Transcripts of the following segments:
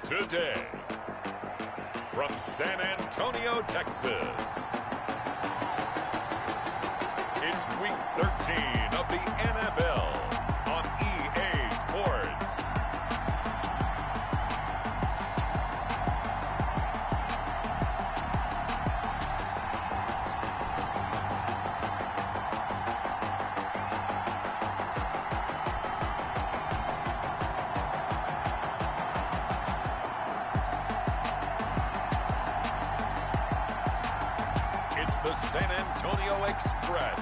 Today, from San Antonio, Texas, it's Week 13 of the NFL on EA Sports. It's the San Antonio Express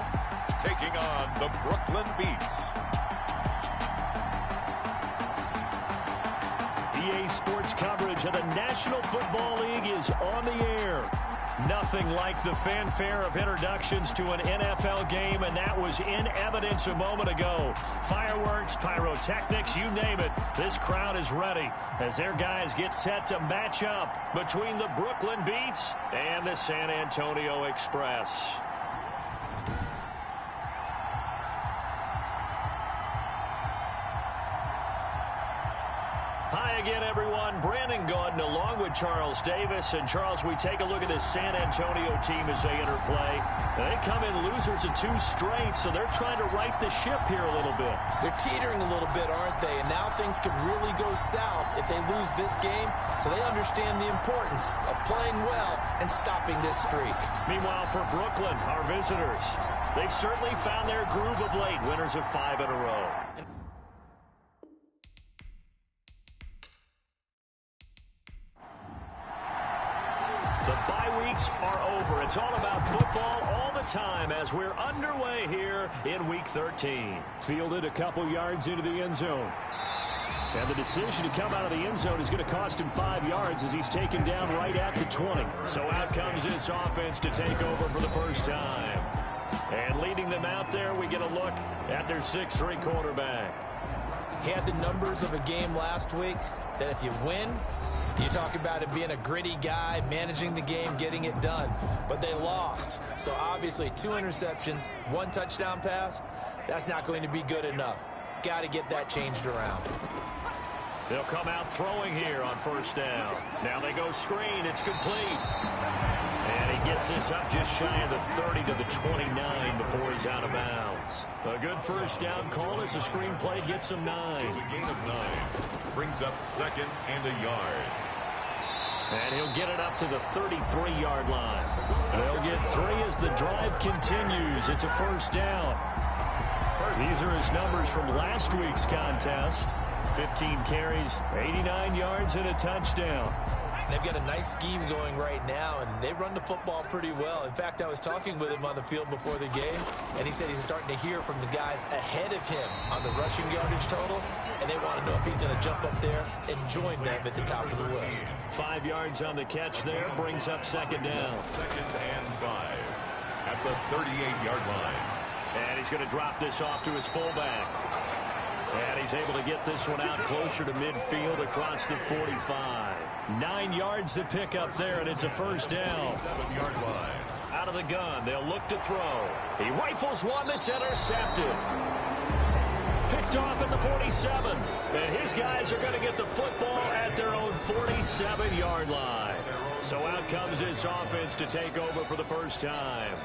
taking on the Brooklyn Beats. EA Sports coverage of the National Football League is on the air. Nothing like the fanfare of introductions to an NFL game, and that was in evidence a moment ago. Fireworks, pyrotechnics, you name it. This crowd is ready as their guys get set to match up between the Brooklyn Beats and the San Antonio Express. Hi again, everyone. Brandon Gaudin along with Charles Davis. And, Charles, we take a look at this San Antonio team as they enter play. They come in losers of 2 straight, so they're trying to right the ship here a little bit. They're teetering a little bit, aren't they? And now things could really go south if they lose this game, so they understand the importance of playing well and stopping this streak. Meanwhile, for Brooklyn, our visitors, they've certainly found their groove of late, winners of 5 in a row. The bye weeks are over. It's all about football all the time as we're underway here in Week 13. Fielded a couple yards into the end zone. And the decision to come out of the end zone is going to cost him 5 yards as he's taken down right at the 20. So out comes this offense to take over for the first time. And leading them out there, we get a look at their 6'3" quarterback. He had the numbers of a game last week that if you win, you talk about it being a gritty guy, managing the game, getting it done. But they lost. So obviously 2 interceptions, 1 touchdown pass, that's not going to be good enough. Got to get that changed around. They'll come out throwing here on first down. Now they go screen. It's complete. And he gets this up just shy of the 30 to the 29 before he's out of bounds. A good first down call as the screen play gets him 9. It's a gain of 9. Brings up 2nd and a yard. And he'll get it up to the 33-yard line. They'll get 3 as the drive continues. It's a first down. These are his numbers from last week's contest. 15 carries, 89 yards, and a touchdown. They've got a nice scheme going right now, and they run the football pretty well. In fact, I was talking with him on the field before the game, and he said he's starting to hear from the guys ahead of him on the rushing yardage total, and they want to know if he's going to jump up there and join them at the top of the list. 5 yards on the catch there, brings up 2nd down. 2nd and 5 at the 38-yard line. And he's going to drop this off to his fullback. And he's able to get this one out closer to midfield across the 45. 9 yards to pick up there, and it's a first down. 7-yard line. Out of the gun, they'll look to throw. He rifles one that's intercepted. Picked off at the 47. And his guys are going to get the football at their own 47-yard line. So out comes this offense to take over for the first time.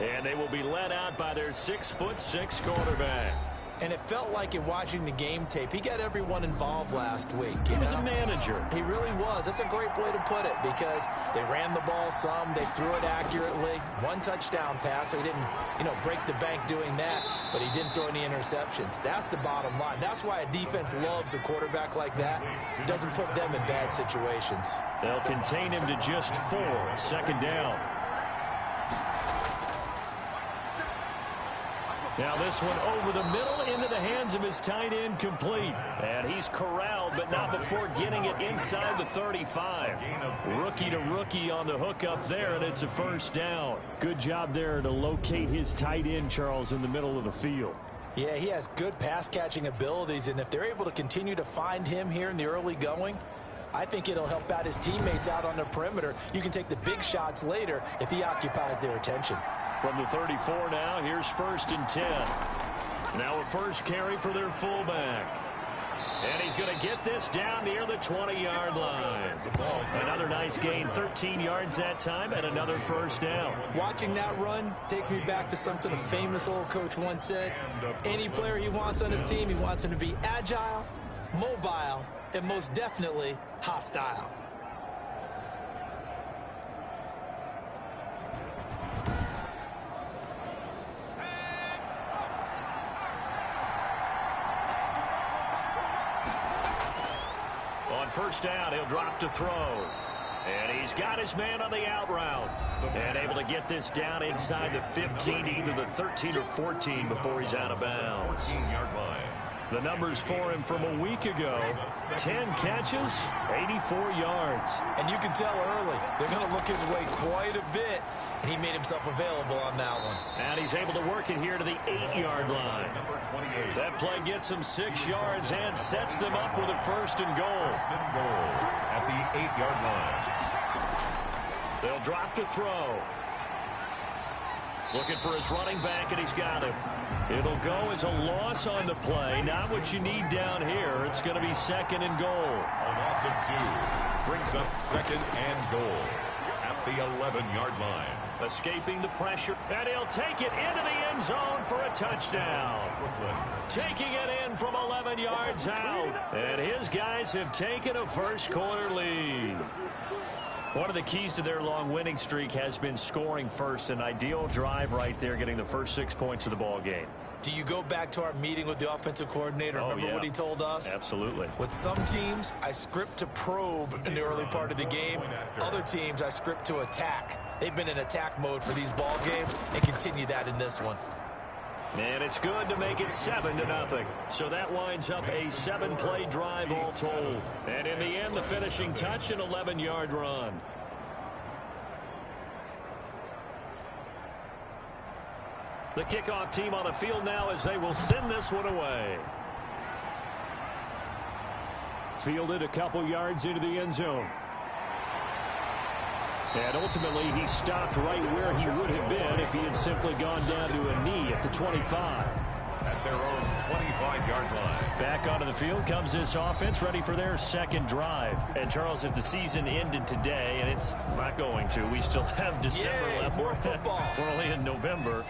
And they will be led out by their 6'6" quarterback. And it felt like in watching the game tape, he got everyone involved last week. He was a manager. He really was. That's a great way to put it because they ran the ball some. They threw it accurately. 1 touchdown pass, so he didn't, break the bank doing that, but he didn't throw any interceptions. That's the bottom line. That's why a defense loves a quarterback like that. Doesn't put them in bad situations. They'll contain him to just 4. 2nd down. Now this one over the middle into the hands of his tight end, complete. And he's corralled, but not before getting it inside the 35. Rookie to rookie on the hook up there, and it's a first down. Good job there to locate his tight end, Charles, in the middle of the field. Yeah, he has good pass-catching abilities, and if they're able to continue to find him here in the early going, I think it'll help out his teammates out on the perimeter. You can take the big shots later if he occupies their attention. From the 34 now, here's 1st and 10. Now a first carry for their fullback. And he's going to get this down near the 20-yard line. Another nice gain, 13 yards that time, and another first down. Watching that run takes me back to something a famous old coach once said. Any player he wants on his team, he wants him to be agile, mobile, and most definitely hostile. On first down, he'll drop to throw. And he's got his man on the out route. And able to get this down inside the 15, either the 13 or 14 before he's out of bounds. 14-yard line. The numbers for him from a week ago, 10 catches, 84 yards. And you can tell early, they're going to look his way quite a bit, and he made himself available on that one. And he's able to work it here to the 8-yard line. That play gets him 6 yards and sets them up with a first and goal. At the 8-yard line. They'll drop to throw. Looking for his running back, and he's got him. It'll go as a loss on the play. Not what you need down here. It's going to be second and goal. A loss of 2 brings up second and goal at the 11-yard line. Escaping the pressure, and he'll take it into the end zone for a touchdown. Taking it in from 11 yards out. And his guys have taken a first-quarter lead. One of the keys to their long winning streak has been scoring first. An ideal drive right there, getting the first 6 points of the ball game. Do you go back to our meeting with the offensive coordinator? Remember what he told us? Absolutely. With some teams, I script to probe in the early part of the game. Other teams, I script to attack. They've been in attack mode for these ball games and continue that in this one. And it's good to make it 7-0. So that winds up a 7-play drive all told. And in the end, the finishing touch, an 11-yard run. The kickoff team on the field now as they will send this one away. Fielded a couple yards into the end zone. And ultimately, he stopped right where he would have been if he had simply gone down to a knee at the 25. At their own 25-yard line. Back onto the field comes this offense, ready for their second drive. And, Charles, if the season ended today, and it's not going to, we still have December left. More football. We're only in November.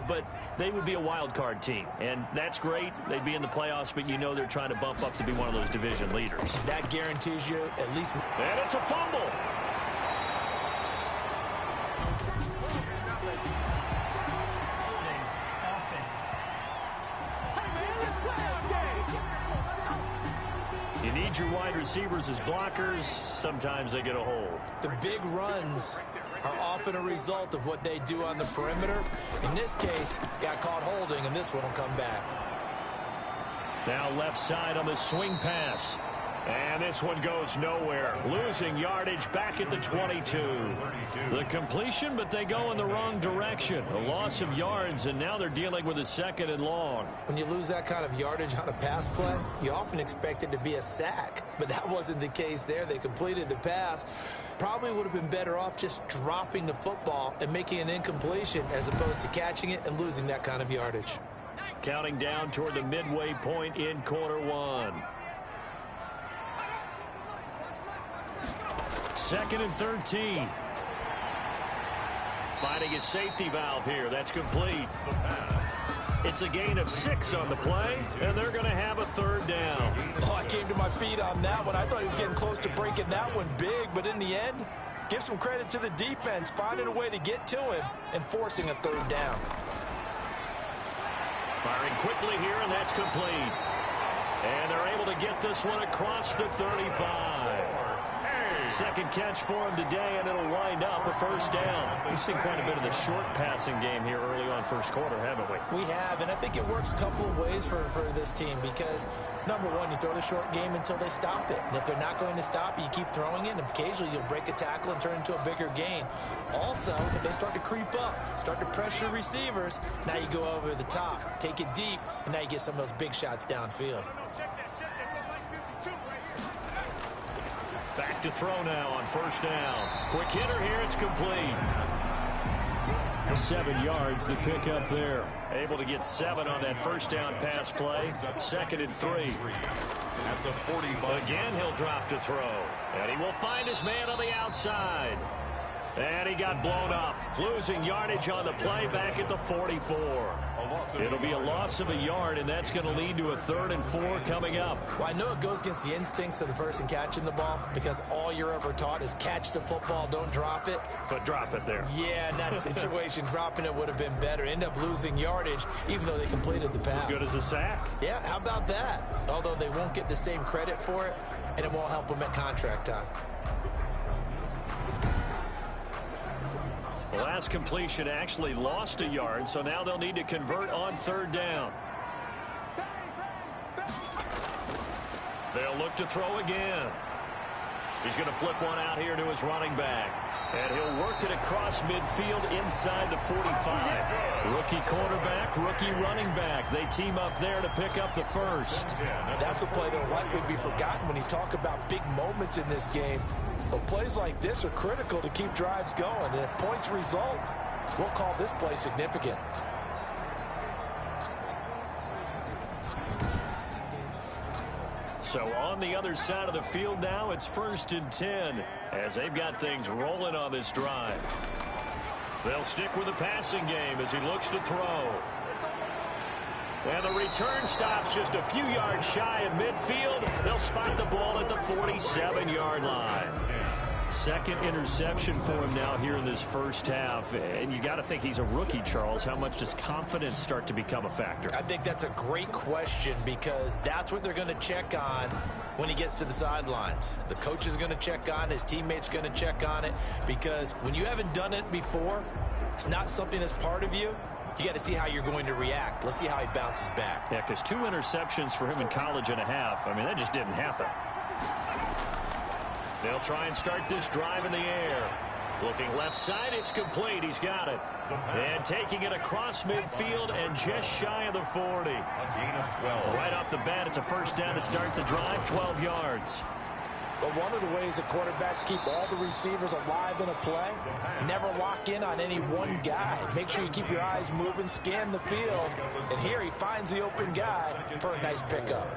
But they would be a wild card team. And that's great. They'd be in the playoffs, but you know they're trying to bump up to be one of those division leaders. That guarantees you at least. And it's a fumble. You need your wide receivers as blockers. Sometimes they get a hold. The big runs are often a result of what they do on the perimeter. In this case, got caught holding, and this one will come back. Now left side on the swing pass. And this one goes nowhere. Losing yardage back at the 22. The completion, but they go in the wrong direction. A loss of yards, and now they're dealing with a second and long. When you lose that kind of yardage on a pass play, you often expect it to be a sack. But that wasn't the case there. They completed the pass. Probably would have been better off just dropping the football and making an incompletion as opposed to catching it and losing that kind of yardage. Counting down toward the midway point in quarter one. Second and 13. Finding a safety valve here. That's complete. It's a gain of 6 on the play, and they're going to have a third down. Oh, I came to my feet on that one. I thought he was getting close to breaking that one big, but in the end, give some credit to the defense, finding a way to get to him and forcing a third down. Firing quickly here, and that's complete. And they're able to get this one across the 35. Second catch for him today, and it'll wind up a first down. We've seen quite a bit of the short passing game here early on first quarter, haven't we? We have, and I think it works a couple of ways for this team because, number one, you throw the short game until they stop it. And if they're not going to stop it, you keep throwing it, and occasionally you'll break a tackle and turn it into a bigger gain. Also, if they start to creep up, start to pressure receivers, now you go over the top, take it deep, and now you get some of those big shots downfield. Back to throw now on first down. Quick hitter here, it's complete. 7 yards the pick up there. Able to get 7 on that first down pass play. 2nd and 3. At the 40. Again, he'll drop to throw. And he will find his man on the outside. And he got blown up. Losing yardage on the play back at the 44. It'll be a loss of a yard, and that's going to lead to a 3rd and 4 coming up. Well, I know it goes against the instincts of the person catching the ball because all you're ever taught is catch the football, don't drop it. But drop it there. Yeah, in that situation, dropping it would have been better. End up losing yardage, even though they completed the pass. As good as a sack. Yeah, how about that? Although they won't get the same credit for it, and it won't help them at contract time. The last completion actually lost a yard, so now they'll need to convert on 3rd down. They'll look to throw again. He's going to flip one out here to his running back. And he'll work it across midfield inside the 45. Rookie quarterback, rookie running back. They team up there to pick up the 1st. That's a play that'll likely be forgotten when you talk about big moments in this game. But plays like this are critical to keep drives going. And if points result, we'll call this play significant. So on the other side of the field now, it's 1st and 10 as they've got things rolling on this drive. They'll stick with the passing game as he looks to throw. And the return stops just a few yards shy of midfield. They'll spot the ball at the 47-yard line. 2nd interception for him now here in this first half. And you got to think he's a rookie, Charles. How much does confidence start to become a factor? I think that's a great question because that's what they're going to check on when he gets to the sidelines. The coach is going to check on it. His teammates are going to check on it because when you haven't done it before, it's not something that's part of you. You got to see how you're going to react. Let's see how he bounces back. Yeah, because 2 interceptions for him in college and a half. I mean, that just didn't happen. They'll try and start this drive in the air. Looking left side, it's complete. He's got it. And taking it across midfield and just shy of the 40. Right off the bat, it's a 1st down to start the drive, 12 yards. But one of the ways that quarterbacks keep all the receivers alive in a play, never lock in on any one guy. Make sure you keep your eyes moving, scan the field, and here he finds the open guy for a nice pickup.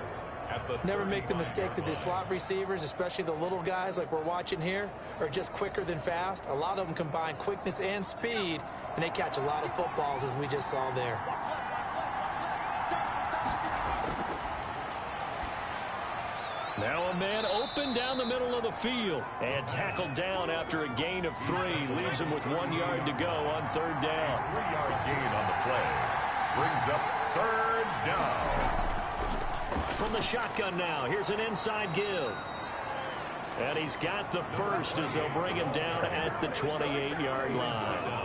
Never make the mistake that the slot receivers, especially the little guys like we're watching here, are just quicker than fast. A lot of them combine quickness and speed, and they catch a lot of footballs as we just saw there. Now a man open down the middle of the field and tackled down after a gain of 3. Leaves him with 1 yard to go on 3rd down. 3-yard gain on the play. Brings up 3rd down. From the shotgun now, here's an inside give. And he's got the 1st as they'll bring him down at the 28-yard line.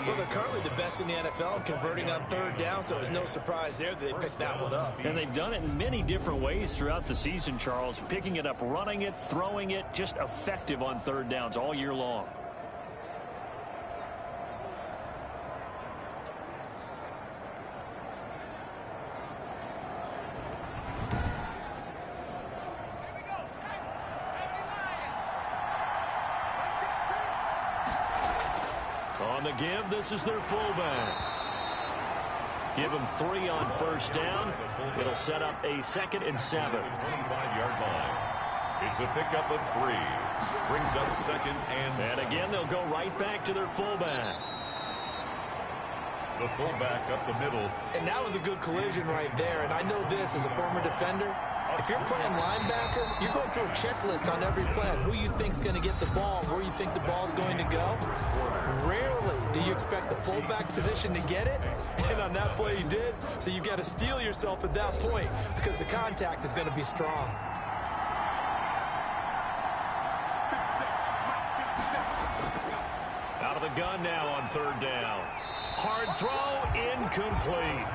Well, they're currently the best in the NFL converting on 3rd down, so it was no surprise there that they picked that one up. And they've done it in many different ways throughout the season, Charles. Picking it up, running it, throwing it, just effective on 3rd downs all year long. On the give, this is their fullback. Give him 3 on 1st down. It'll set up a 2nd and 7. 25-yard line. It's a pickup of 3. Brings up 2nd and 7. And again, they'll go right back to their fullback. The fullback up the middle. And that was a good collision right there. And I know this as a former defender. If you're playing linebacker, you're going through a checklist on every play. Who you think's going to get the ball, where you think the ball's going to go. Rarely do you expect the fullback position to get it. And on that play, he did. So you've got to steel yourself at that point because the contact is going to be strong. Out of the gun now on 3rd down. Hard throw, incomplete.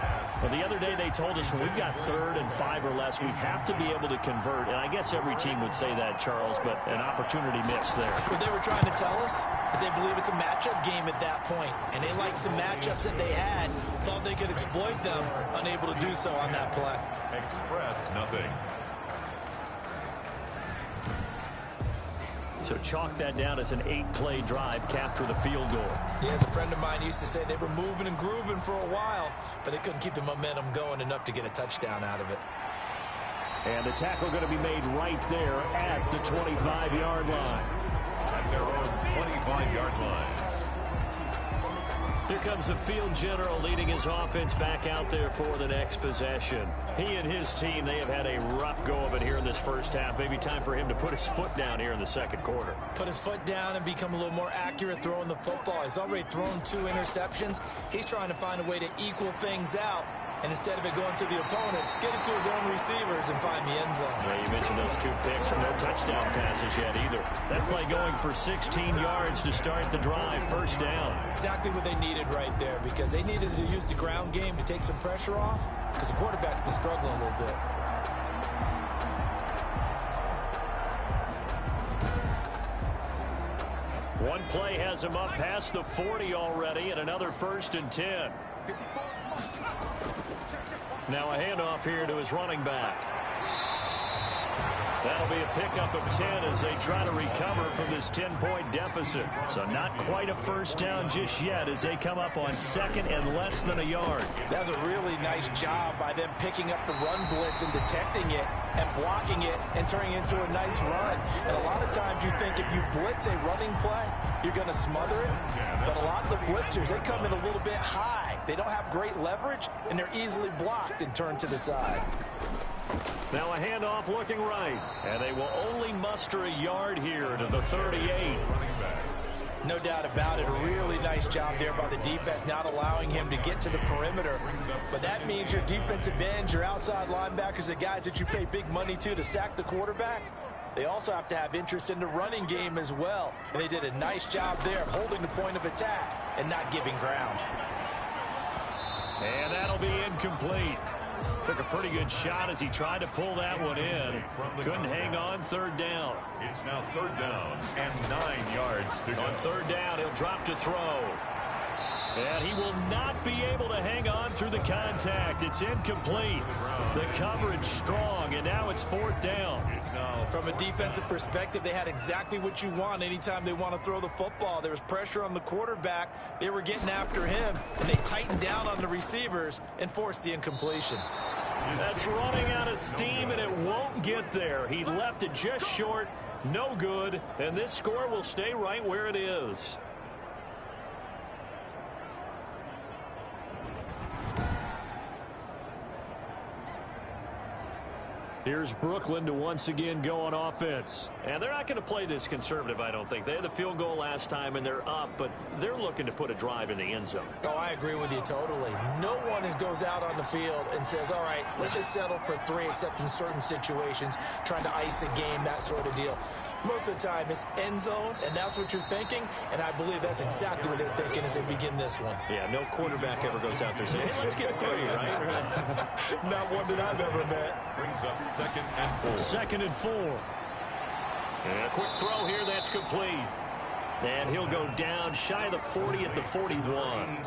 Well, the other day they told us when we've got 3rd and 5 or less, we have to be able to convert. And I guess every team would say that, Charles, but an opportunity missed there. What they were trying to tell us is they believe it's a matchup game at that point. And they liked some matchups that they had, thought they could exploit them, unable to do so on that play. Express nothing. So chalk that down as an 8-play drive, capture the field goal. Yeah, as a friend of mine used to say, they were moving and grooving for a while, but they couldn't keep the momentum going enough to get a touchdown out of it. And the tackle going to be made right there at the 25-yard line. At their own 25-yard line. Here comes the field general leading his offense back out there for the next possession. He and his team, they have had a rough go of it here in this first half. Maybe time for him to put his foot down here in the second quarter. Put his foot down and become a little more accurate throwing the football. He's already thrown 2 interceptions. He's trying to find a way to equal things out. And instead of it going to the opponents, get it to his own receivers and find the end zone. Yeah, you mentioned those 2 picks and no touchdown passes yet either. That play going for 16 yards to start the drive, first down. Exactly what they needed right there, because they needed to use the ground game to take some pressure off, because the quarterback's been struggling a little bit. One play has him up past the 40 already, and another 1st and 10. Now a handoff here to his running back. That'll be a pickup of 10 as they try to recover from this 10-point deficit. So not quite a first down just yet as they come up on 2nd and less than a yard. That was a really nice job by them picking up the run blitz and detecting it and blocking it and turning it into a nice run. And a lot of times you think if you blitz a running play, you're going to smother it. But a lot of the blitzers, they come in a little bit high. They don't have great leverage, and they're easily blocked and turned to the side. Now a handoff looking right. And they will only muster a yard here to the 38. No doubt about it. A really nice job there by the defense, not allowing him to get to the perimeter. But that means your defensive ends, your outside linebackers, the guys that you pay big money to sack the quarterback, they also have to have interest in the running game as well. And they did a nice job there of holding the point of attack and not giving ground. And that'll be incomplete. Took a pretty good shot as he tried to pull that one in. Couldn't hang on, 3rd down. It's now 3rd down and 9 yards to go. On 3rd down, he'll drop to throw. And he will not be able to hang on through the contact. It's incomplete. The coverage strong, and now it's 4th down. From a defensive perspective, they had exactly what you want anytime they want to throw the football. There was pressure on the quarterback. They were getting after him, and they tightened down on the receivers and forced the incompletion. That's running out of steam, and it won't get there. He left it just short, no good, and this score will stay right where it is. Here's Brooklyn to once again go on offense. And they're not going to play this conservative, I don't think. They had the field goal last time, and they're up, but they're looking to put a drive in the end zone. Oh, I agree with you totally. No one goes out on the field and says, all right, let's just settle for 3, except in certain situations, trying to ice a game, that sort of deal. Most of the time, it's end zone, and that's what you're thinking, and I believe that's exactly what they're thinking as they begin this one. Yeah, no quarterback ever goes out there saying, hey, let's get 3, right? Not one that I've ever met. Brings up 2nd and 4. 2nd and 4. And a quick throw here, that's complete. And he'll go down shy of the 40 at the 41.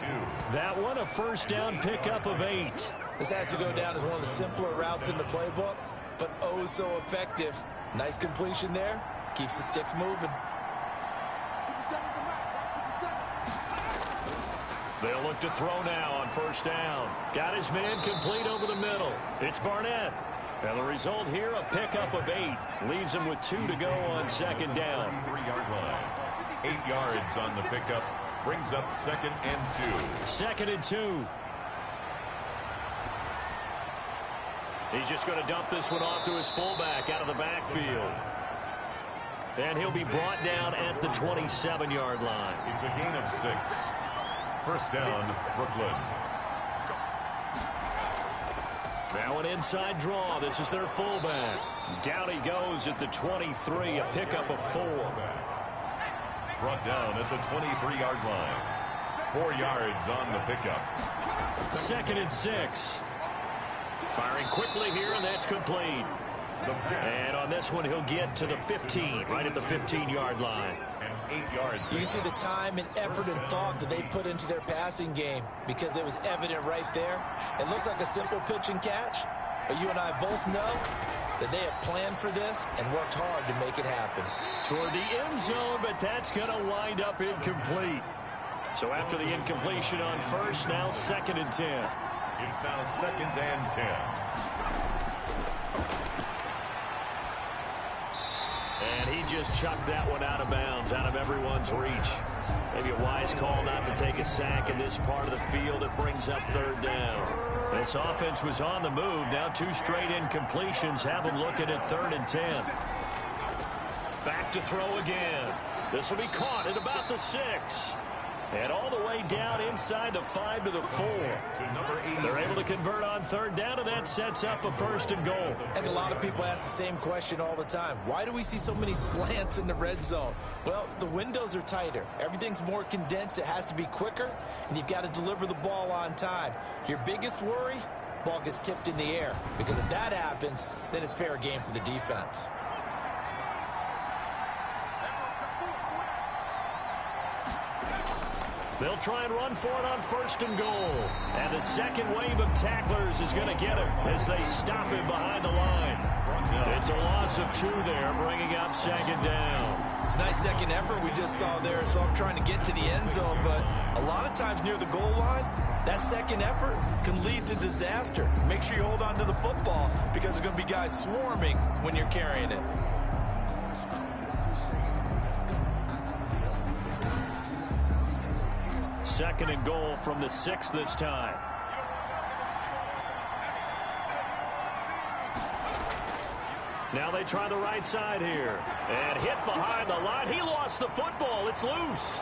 That one, a first down pickup of 8. This has to go down as one of the simpler routes in the playbook, but oh so effective. Nice completion there. Keeps the sticks moving. They'll look to throw now on 1st down. Got his man complete over the middle. It's Barnett. And the result here, a pickup of 8. Leaves him with 2 to go on 2nd down. 3-yard line. 8 yards on the pickup. Brings up 2nd and 2. 2nd and 2. He's just going to dump this one off to his fullback out of the backfield. And he'll be brought down at the 27-yard line. It's a gain of 6. First down, Brooklyn. Now an inside draw. This is their fullback. Down he goes at the 23, a pickup of 4. Brought down at the 23-yard line. 4 yards on the pickup. 2nd and 6. Firing quickly here, and that's complete. And on this one, he'll get to the 15, right at the 15-yard line. And 8 yards. You can see the time and effort and thought that they put into their passing game because it was evident right there. It looks like a simple pitch and catch, but you and I both know that they have planned for this and worked hard to make it happen. Toward the end zone, but that's going to wind up incomplete. So after the incompletion on first, now 2nd and 10. It's now 2nd and 10. And he just chucked that one out of bounds, out of everyone's reach. Maybe a wise call not to take a sack in this part of the field. It brings up 3rd down. This offense was on the move. Now 2 straight incompletions have them looking at 3rd and 10. Back to throw again. This will be caught at about the 6. And all the way down inside the 5 to the 4. They're able to convert on 3rd down, and that sets up a 1st and goal. I think a lot of people ask the same question all the time. Why do we see so many slants in the red zone? Well, the windows are tighter. Everything's more condensed. It has to be quicker, and you've got to deliver the ball on time. Your biggest worry? Ball gets tipped in the air. Because if that happens, then it's fair game for the defense. They'll try and run for it on 1st and goal. And the second wave of tacklers is going to get him as they stop him behind the line. It's a loss of 2 there, bringing up 2nd down. It's a nice second effort we just saw there, so I'm trying to get to the end zone, but a lot of times near the goal line, that second effort can lead to disaster. Make sure you hold on to the football because there's going to be guys swarming when you're carrying it. Second and goal from the 6 this time. Now they try the right side here. And hit behind the line. He lost the football. It's loose.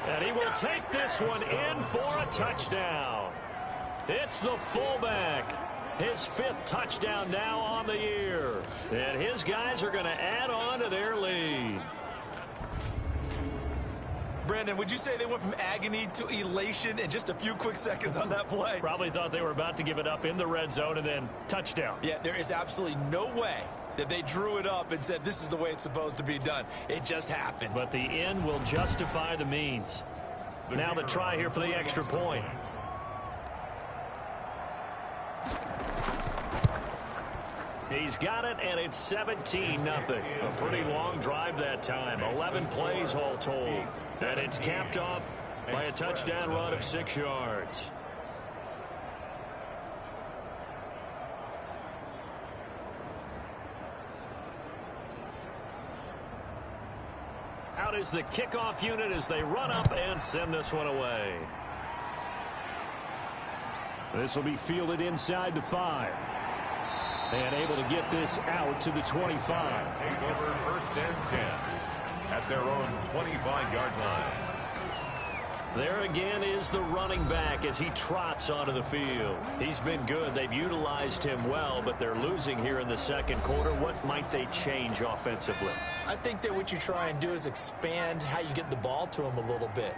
And he will take this one in for a touchdown. It's the fullback. His 5th touchdown now on the year. And his guys are going to add on to their lead. Brandon, would you say they went from agony to elation in just a few quick seconds on that play? Probably thought they were about to give it up in the red zone and then touchdown. Yeah, there is absolutely no way that they drew it up and said this is the way it's supposed to be done. It just happened. But the end will justify the means. Now the try here for the extra point. He's got it, and it's 17-0. A pretty long drive that time. 11 plays all told. And it's capped off by a touchdown run of 6 yards. Out is the kickoff unit as they run up and send this one away. This will be fielded inside the 5. And able to get this out to the 25. Take over 1st and 10 at their own 25-yard line. There again is the running back as he trots onto the field. He's been good. They've utilized him well, but they're losing here in the 2nd quarter. What might they change offensively? I think that what you try and do is expand how you get the ball to him a little bit.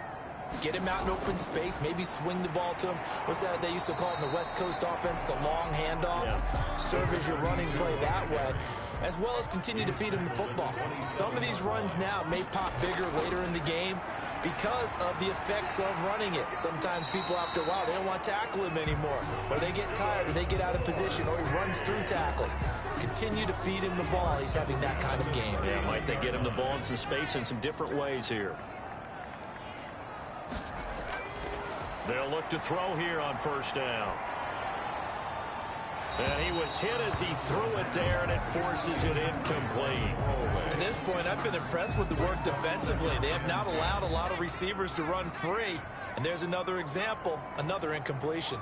Get him out in open space, maybe swing the ball to him. What's that they used to call it in the West Coast offense, the long handoff? Yeah. Serve as your running play that way, as well as continue to feed him the football. Some of these runs now may pop bigger later in the game because of the effects of running it. Sometimes people, after a while, they don't want to tackle him anymore, or they get tired, or they get out of position, or he runs through tackles. Continue to feed him the ball. He's having that kind of game. Yeah, might they get him the ball in some space in some different ways here. They'll look to throw here on 1st down. And he was hit as he threw it there, and it forces it incomplete. To this point, I've been impressed with the work defensively. They have not allowed a lot of receivers to run free. And there's another example, another incompletion.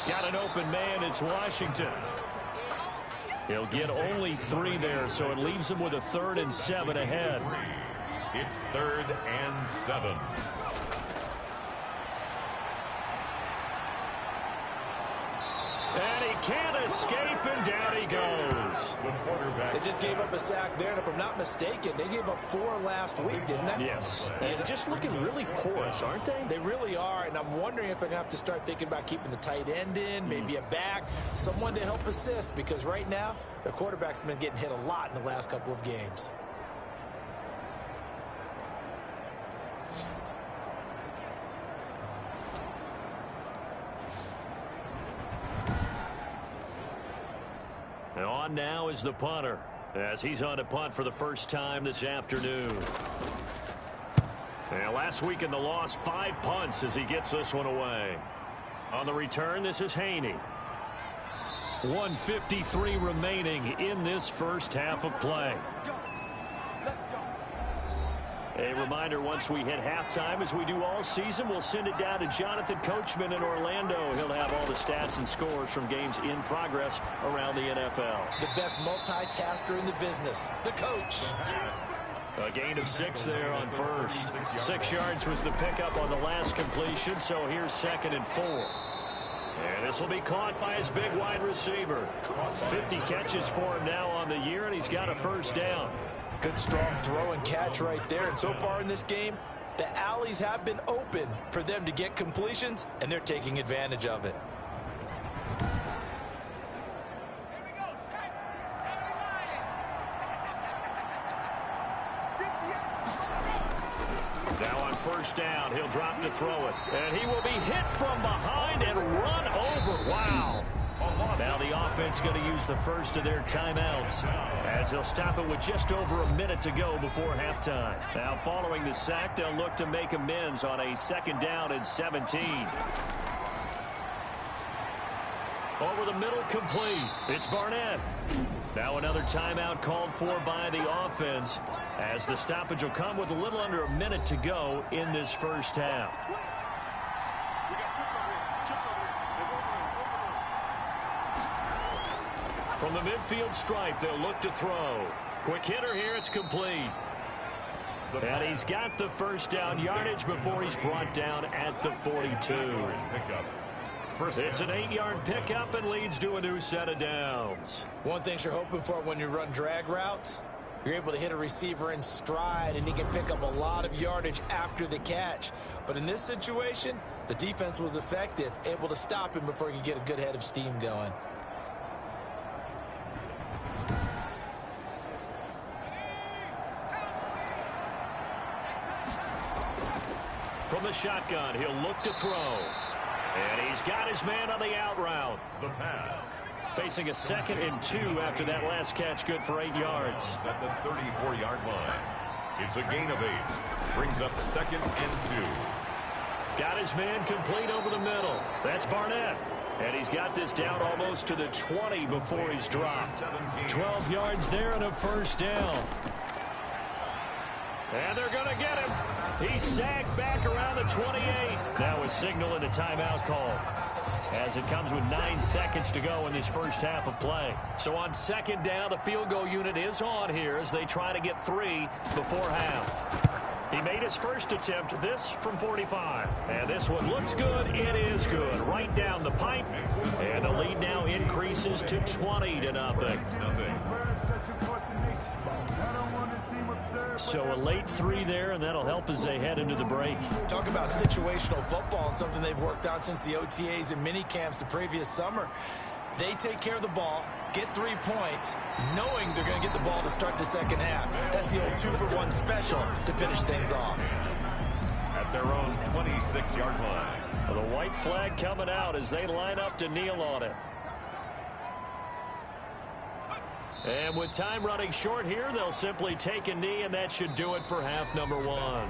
Got an open man. It's Washington. He'll get only 3 there, so it leaves him with a 3rd and 7 ahead. It's 3rd and 7. And he can't escape, and down he goes. The quarterback. They just gave up a sack there, and if I'm not mistaken, they gave up 4 last week, didn't they? Yes. And just looking really porous, aren't they? They really are, and I'm wondering if they're going to have to start thinking about keeping the tight end in, maybe a back, someone to help assist, because right now, their quarterback's been getting hit a lot in the last couple of games. on now is the punter, as he's on to punt for the first time this afternoon. And last week in the loss, 5 punts as he gets this one away. On the return, this is Haney. 1:53 remaining in this first half of play. A reminder, once we hit halftime, as we do all season, we'll send it down to Jonathan Coachman in Orlando. He'll have all the stats and scores from games in progress around the NFL. The best multitasker in the business, the coach. A gain of 6 there on first. 6 yards was the pickup on the last completion, so here's 2nd and 4. And this will be caught by his big wide receiver. 50 catches for him now on the year, and he's got a first down. Good strong throw and catch right there. And so far in this game, the alleys have been open for them to get completions, and they're taking advantage of it. Now on first down, he'll drop to throw it. And he will be hit from behind and run over. Wow. Now the offense going to use the first of their timeouts as they'll stop it with just over a minute to go before halftime. Now following the sack, they'll look to make amends on a 2nd down and 17. Over the middle, complete. It's Barnett. Now another timeout called for by the offense as the stoppage will come with a little under a minute to go in this first half. From the midfield stripe, they'll look to throw. Quick hitter here, it's complete. And he's got the first down yardage before he's brought down at the 42. It's an 8-yard pickup and leads to a new set of downs. One thing you're hoping for when you run drag routes, you're able to hit a receiver in stride, and he can pick up a lot of yardage after the catch. But in this situation, the defense was effective, able to stop him before he could get a good head of steam going. From the shotgun, he'll look to throw. And he's got his man on the out route. The pass. Facing a 2nd and 2 after that last catch, good for 8 yards. At the 34-yard line. It's a gain of 8. Brings up 2nd and 2. Got his man complete over the middle. That's Barnett. And he's got this down almost to the 20 before he's dropped. 12 yards there and a first down. And they're going to get him. He sagged back around the 28. Now a signal and a timeout call as it comes with 9 seconds to go in this first half of play. So on 2nd down, the field goal unit is on here as they try to get 3 before half. He made his first attempt, this from 45. And this one looks good. It is good. Right down the pipe. And the lead now increases to 20-0. So a late 3 there, and that'll help as they head into the break. Talk about situational football and something they've worked on since the OTAs and mini camps the previous summer. They take care of the ball, get 3 points, knowing they're going to get the ball to start the second half. That's the old 2-for-1 special to finish things off. At their own 26-yard line. Well, the white flag coming out as they line up to kneel on it. And with time running short here, they'll simply take a knee, and that should do it for half number 1.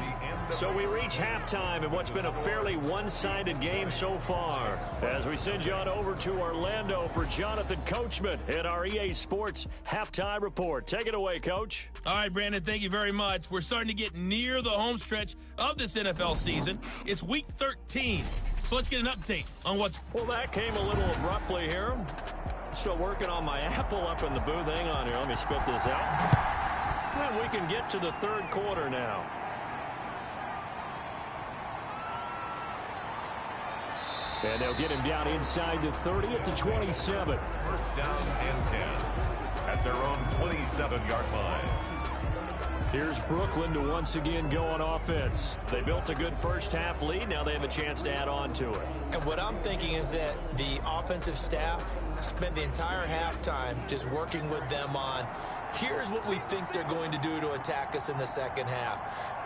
So we reach halftime in what's been a fairly one-sided game so far. As we send you on over to Orlando for Jonathan Coachman at our EA Sports Halftime Report. Take it away, Coach. All right, Brandon, thank you very much. We're starting to get near the home stretch of this NFL season. It's Week 13. So let's get an update on what's... Well, that came a little abruptly here. Still working on my apple up in the booth. Hang on here. Let me spit this out. And we can get to the 3rd quarter now. And they'll get him down inside the 30 at the 27. First down and 10. At their own 27-yard line. Here's Brooklyn to once again go on offense. They built a good first half lead. Now they have a chance to add on to it. And what I'm thinking is that the offensive staff spent the entire halftime just working with them on, here's what we think they're going to do to attack us in the second half.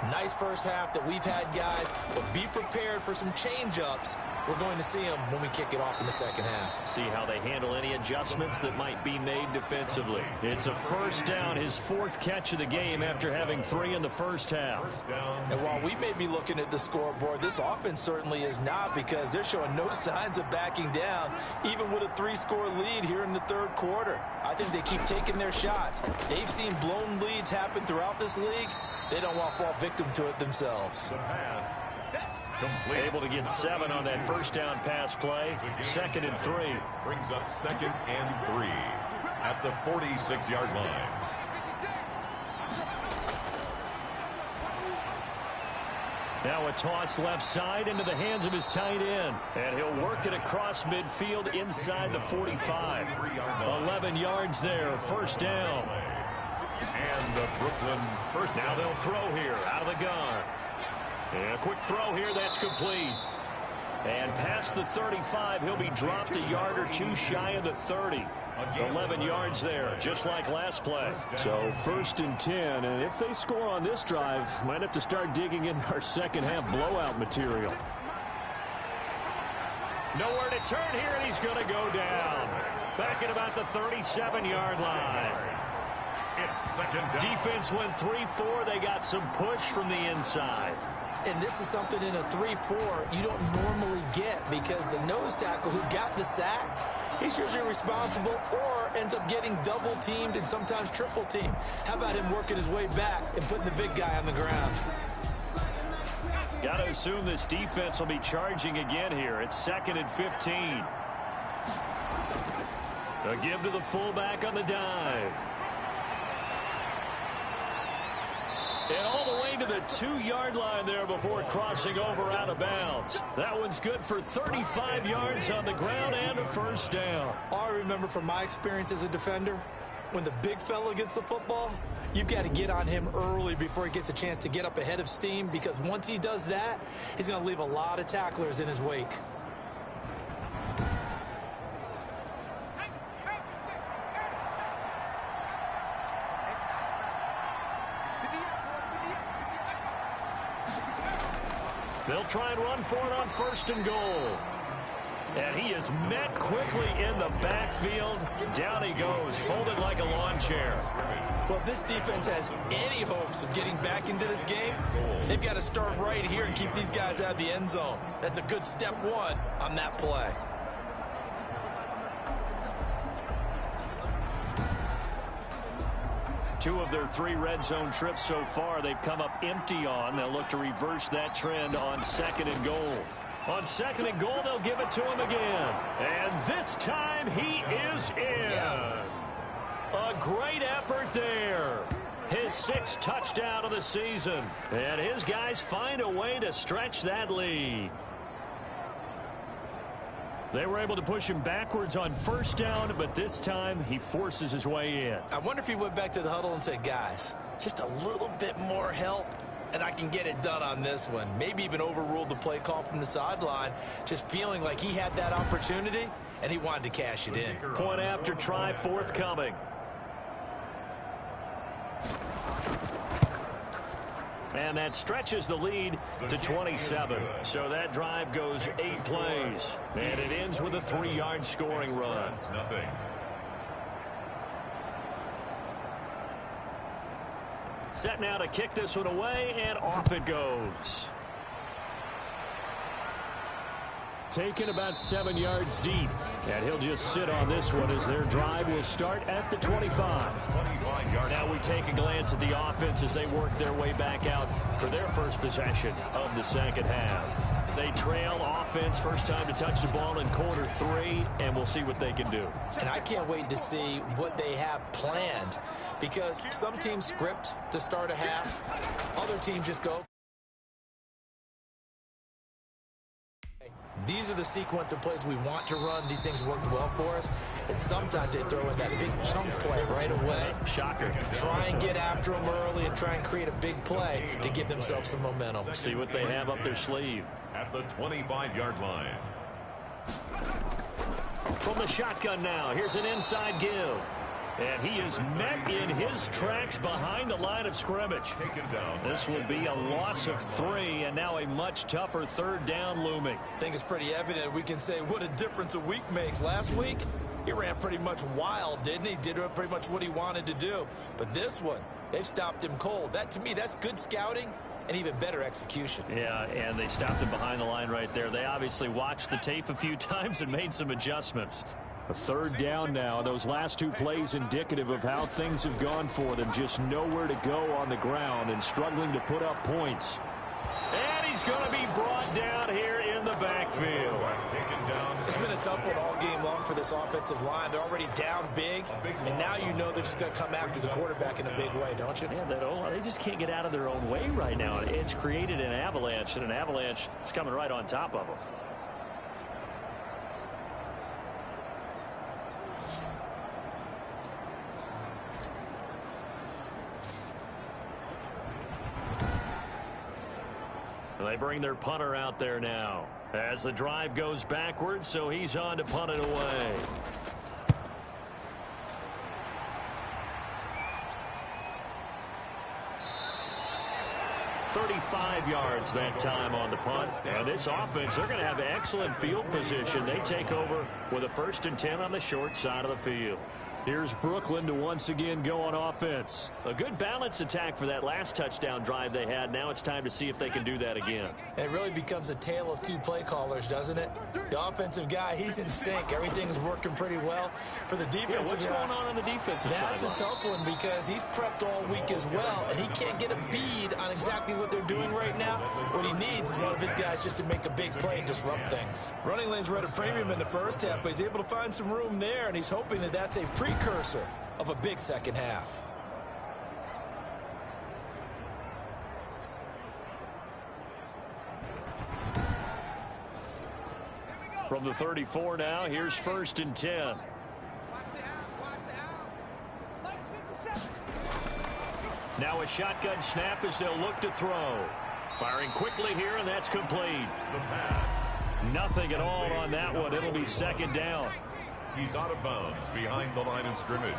Nice first half that we've had, guys, but be prepared for some change-ups. We're going to see them when we kick it off in the second half. See how they handle any adjustments that might be made defensively. It's a first down, his 4th catch of the game after having 3 in the first half. And while we may be looking at the scoreboard, this offense certainly is not, because they're showing no signs of backing down, even with a 3-score lead here in the third quarter. I think they keep taking their shots. They've seen blown leads happen throughout this league. They don't want to fall victim to it themselves. The pass. Complete. Able to get 7 on that first down pass play. 2nd and 3. Brings up 2nd and 3 at the 46-yard line. Now a toss left side into the hands of his tight end. And he'll work it across midfield inside the 45. 11 yards there, first down. And the Brooklyn first down. Now they'll throw here out of the gun. And a quick throw here, that's complete. And past the 35, he'll be dropped a yard or 2 shy of the 30. 11 yards there, just like last play. So 1st and 10, and if they score on this drive, might have to start digging in our second half blowout material. Nowhere to turn here, and he's going to go down. Back at about the 37-yard line. It's 2nd down. Defense went 3-4. They got some push from the inside. And this is something in a 3-4 you don't normally get, because the nose tackle who got the sack, he's usually responsible or ends up getting double-teamed and sometimes triple-teamed. How about him working his way back and putting the big guy on the ground? Got to assume this defense will be charging again here. It's 2nd and 15. A give to the fullback on the dive. And all the way to the 2-yard line there before crossing over out of bounds. That one's good for 35 yards on the ground and a first down. All I remember from my experience as a defender, when the big fella gets the football, you've got to get on him early before he gets a chance to get up ahead of steam, because once he does that, he's going to leave a lot of tacklers in his wake. They'll try and run for it on 1st and goal. And he is met quickly in the backfield. Down he goes, folded like a lawn chair. Well, if this defense has any hopes of getting back into this game, they've got to start right here and keep these guys out of the end zone. That's a good step 1 on that play. Two of their 3 red zone trips so far, they've come up empty on. They'll look to reverse that trend on 2nd and goal. On 2nd and goal, they'll give it to him again. And this time, he is in. Yes. A great effort there. His 6th touchdown of the season. And his guys find a way to stretch that lead. They were able to push him backwards on 1st down, but this time he forces his way in. I wonder if he went back to the huddle and said, guys, just a little bit more help, and I can get it done on this one. Maybe even overruled the play call from the sideline, just feeling like he had that opportunity, and he wanted to cash it in. Point after try forthcoming. And that stretches the lead to 27. So that drive goes 8 plays. And it ends with a 3-yard scoring run. Nothing. Set now to kick this one away, and off it goes. Taken about 7 yards deep. And he'll just sit on this one as their drive will start at the 25. Now we take a glance at the offense as they work their way back out for their first possession of the second half. They trail offense, first time to touch the ball in quarter 3, and we'll see what they can do. And I can't wait to see what they have planned, because some teams script to start a half, other teams just go. These are the sequence of plays we want to run. These things worked well for us. And sometimes they throw in that big chunk play right away. Shocker. Try and get after them early and try and create a big play to give themselves some momentum. See what they have up their sleeve. At the 25-yard line. From the shotgun now, here's an inside give. And he is met in his tracks behind the line of scrimmage. This will be a loss of 3, and now a much tougher 3rd down looming. I think it's pretty evident. We can say what a difference a week makes. Last week, he ran pretty much wild, didn't he? Did pretty much what he wanted to do. But this one, they've stopped him cold. That, to me, that's good scouting and even better execution. Yeah, and they stopped him behind the line right there. They obviously watched the tape a few times and made some adjustments. A 3rd down now. Those last 2 plays indicative of how things have gone for them. Just nowhere to go on the ground and struggling to put up points. And he's going to be brought down here in the backfield. It's been a tough one all game long for this offensive line. They're already down big, and now you know they're just going to come after the quarterback in a big way, don't you? Yeah, they just can't get out of their own way right now. It's created an avalanche, and an avalanche is coming right on top of them. They bring their punter out there now as the drive goes backwards, so he's on to punt it away. $35 yards that time on the punt. And this offense, they're going to have excellent field position. They take over with a 1st and 10 on the short side of the field. Here's Brooklyn to once again go on offense. A good balance attack for that last touchdown drive they had. Now it's time to see if they can do that again. And it really becomes a tale of 2 play callers, doesn't it? The offensive guy, he's in sync. Everything's working pretty well. For the defensive what's guy, going on the defensive side? That's a tough one because he's prepped all week as well, and he can't get a bead on exactly what they're doing right now. What he needs is one of his guys just to make a big play and disrupt things. Running lanes were at a premium in the first half, but he's able to find some room there, and he's hoping that that's a precursor of a big second half. From the 34 now, here's 1st and 10. Now a shotgun snap as they'll look to throw. Firing quickly here, and that's complete. The pass. Nothing at all on that one. It'll be 2nd down. He's out of bounds behind the line of scrimmage.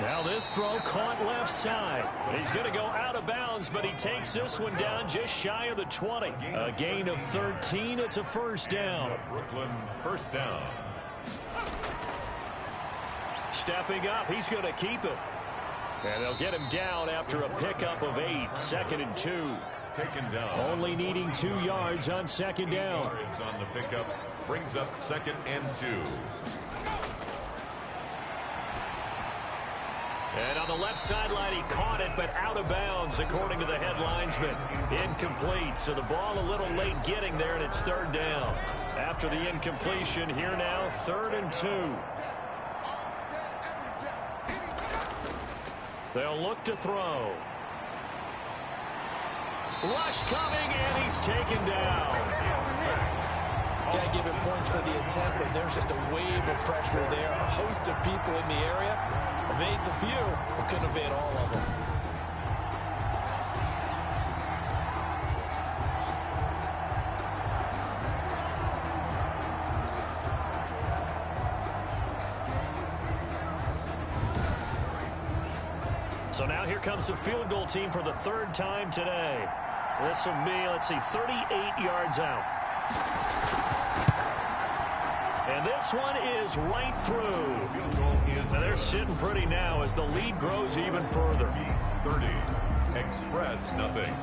Now this throw caught left side. He's going to go out of bounds, but he takes this one down just shy of the 20. A gain of 13. It's a 1st down. Brooklyn 1st down. Stepping up, he's going to keep it. And they'll get him down after a pickup of 8. 2nd and 2. Taken down. Only needing 2 yards on 2nd down. Yards on the pickup. Brings up 2nd and 2. And on the left sideline, he caught it, but out of bounds, according to the head linesman. Incomplete, so the ball a little late getting there, and it's 3rd down. After the incompletion, here now, 3rd and 2. They'll look to throw. Rush coming, and he's taken down. Can't give him points for the attempt, but there's just a wave of pressure there. A host of people in the area. Evades a few, but couldn't evade all of them. So now here comes the field goal team for the 3rd time today. This will be, let's see, 38 yards out. And this one is right through. And they're sitting pretty now as the lead grows even further. 30. Express nothing.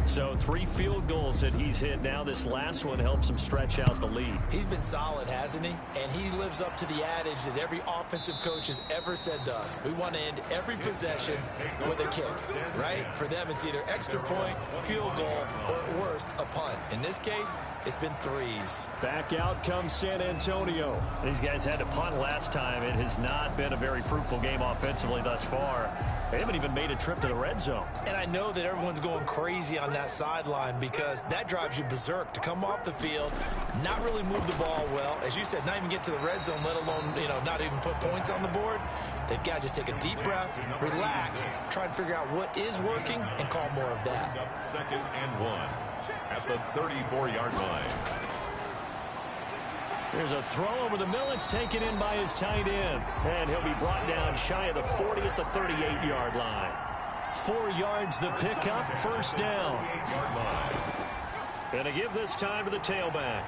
So 3 field goals that he's hit now. This last one helps him stretch out the lead. He's been solid, hasn't he? And he lives up to the adage that every offensive coach has ever said to us. We want to end every possession with a kick, right? For them, it's either extra point, field goal, or at worst, a punt. In this case, it's been 3s. Back out comes San Antonio. These guys had to punt last time. It has not been a very fruitful game offensively thus far. They haven't even made a trip to the red zone. And I know that everyone's going crazy on that sideline because that drives you berserk to come off the field, not really move the ball well. As you said, not even get to the red zone, let alone, not even put points on the board. They've got to just take a deep breath, relax, try and figure out what is working, and call more of that. Up 2nd and 1 at the 34-yard line. There's a throw over the middle. It's taken in by his tight end. And he'll be brought down shy of the 40 at the 38-yard line. 4 yards the pickup, first down. And to give this time to the tailback.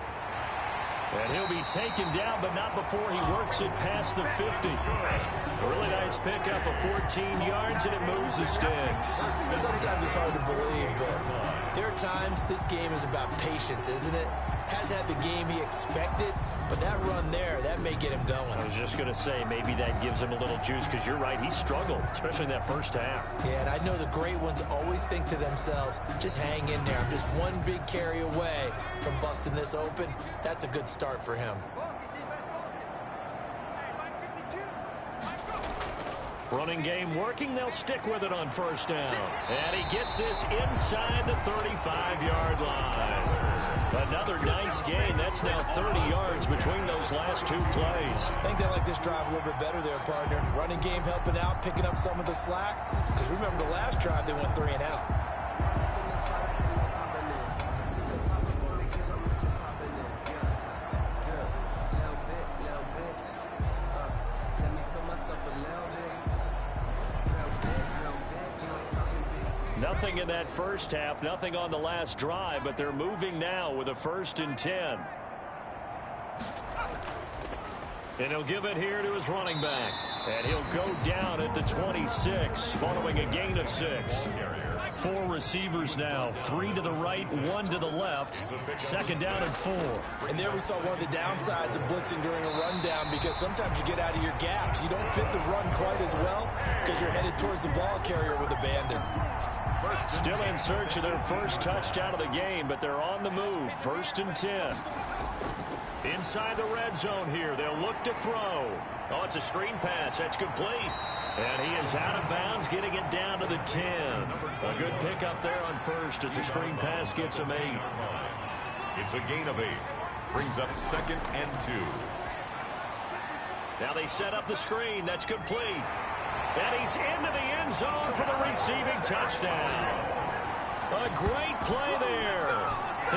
And he'll be taken down, but not before he works it past the 50. A really nice pickup of 14 yards, and it moves the sticks. Sometimes it's hard to believe, but there are times this game is about patience, isn't it? Has had the game he expected, but that run there, that may get him going. I was just going to say, maybe that gives him a little juice, because you're right, he struggled, especially in that first half. Yeah, and I know the great ones always think to themselves, just hang in there. I'm just one big carry away from busting this open. That's a good start for him. Running game working. They'll stick with it on first down. And he gets this inside the 35-yard line. Another nice gain. That's now 30 yards between those last 2 plays. I think they like this drive a little bit better there, partner. Running game helping out, picking up some of the slack. Because remember the last drive, they went 3 and out. Nothing in that first half, nothing on the last drive, but they're moving now with a 1st and 10. And he'll give it here to his running back. And he'll go down at the 26, following a gain of 6. 4 receivers now, 3 to the right, 1 to the left. 2nd down and 4. And there we saw one of the downsides of blitzing during a rundown, because sometimes you get out of your gaps. You don't fit the run quite as well because you're headed towards the ball carrier with abandon. Still in search of their first touchdown of the game, but they're on the move. 1st and 10. Inside the red zone here. They'll look to throw. Oh, it's a screen pass. That's complete. And he is out of bounds, getting it down to the 10. A good pickup there on first as the screen pass gets him 8. It's a gain of 8. Brings up 2nd and 2. Now they set up the screen. That's complete. And he's into the end zone for the receiving touchdown. A great play there.